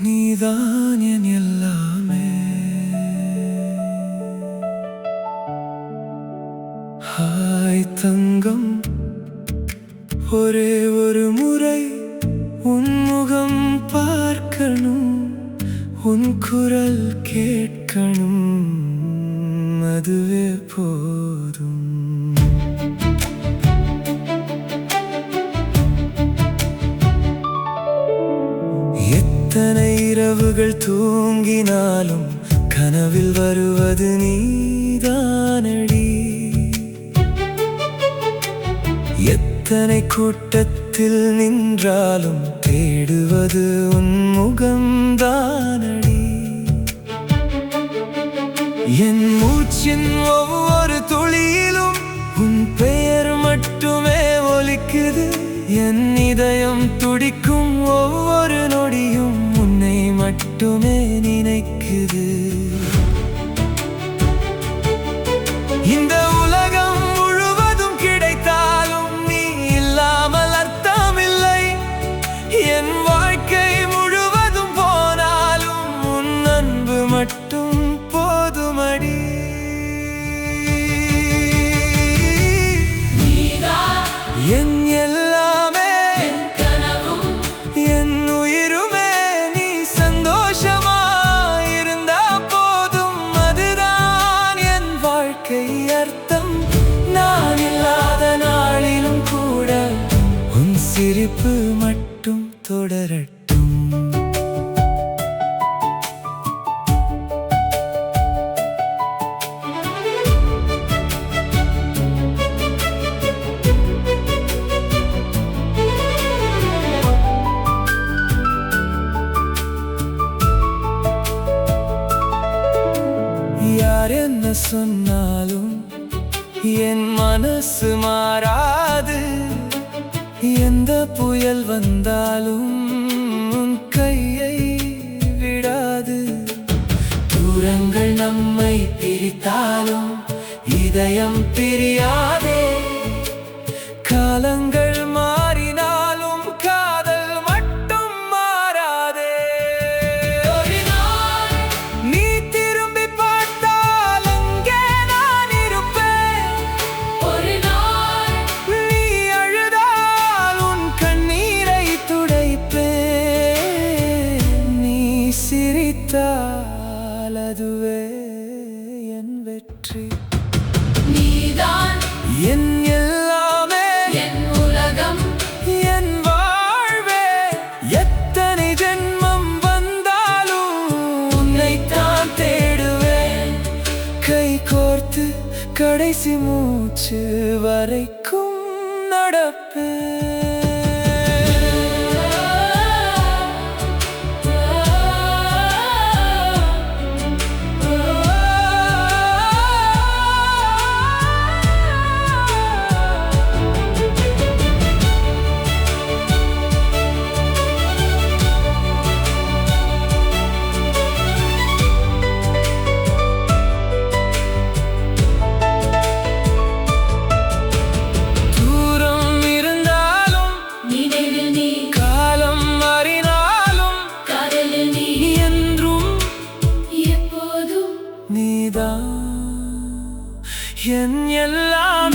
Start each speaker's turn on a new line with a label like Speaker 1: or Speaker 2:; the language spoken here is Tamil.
Speaker 1: நீதான் என் எல்லாமே. ஹாய் தங்கம், ஒரே ஒரு முறை உன் முகம் பார்க்கணும், உன் குரல் கேட்கணும், அதுவே போதும். எத்தனை இரவுகள் தூங்கினாலும் கனவில் வருவது நீதானடி. எத்தனை கூட்டத்தில் நின்றாலும் தேடுவது உன் முகம்தானடி. என் மூச்சின் ஒவ்வொரு துளியிலும் உன் பெயர் மட்டுமே ஒலிக்குது. என் இதயம் துடிக்கும் ஒவ்வொரு நொடியும் உன்னை மட்டுமே நினைக்குது. இந்த உலகம் முழுவதும் கிடைத்தாலும் நீ இல்லாமல் அர்த்தமில்லை. என் வாழ்க்கை முழுவதும் போனாலும் உன் அன்பு மட்டும் போதுமடி. என் எல்லாமே, என் கனவும், என் உயிருமே, நீ சந்தோஷமாயிருந்தா போதும். அதுதான் என் வாழ்க்கை அர்த்தம். நான் இல்லாத நாளிலும் கூட உன் சிரிப்பு மட்டும் தொடரட்டும். யார் என்ன சொன்னாலும் என் மனசு மாறாது. எந்த புயல் வந்தாலும் உன் கையை விடாது. தூரங்கள் நம்மை பிரித்தாலும் இதயம் பிரியாதே. காலங்கள் மாறினாலும் காதல் மட்டும் மாறாதே. ஒரு நாள் நீ திரும்பி பார்த்தால் அங்கே நான் இருப்பேன். ஒரு நாள் நீ அழுதால் உன் கண்ணீரை துடைப்பேன். நீ சிரித்தால் அதுவே என் வெற்றி. நீதான் என் எல்லாமே, என் உலகம், என் வாழ்வே. எத்தனை ஜென்மம் வந்தாலும் உன்னைத்தான் தேடுவேன். கை கோர்த்து கடைசி மூச்சு வரைக்கும் நடப்பேன். நீதான் என் எல்லாமே.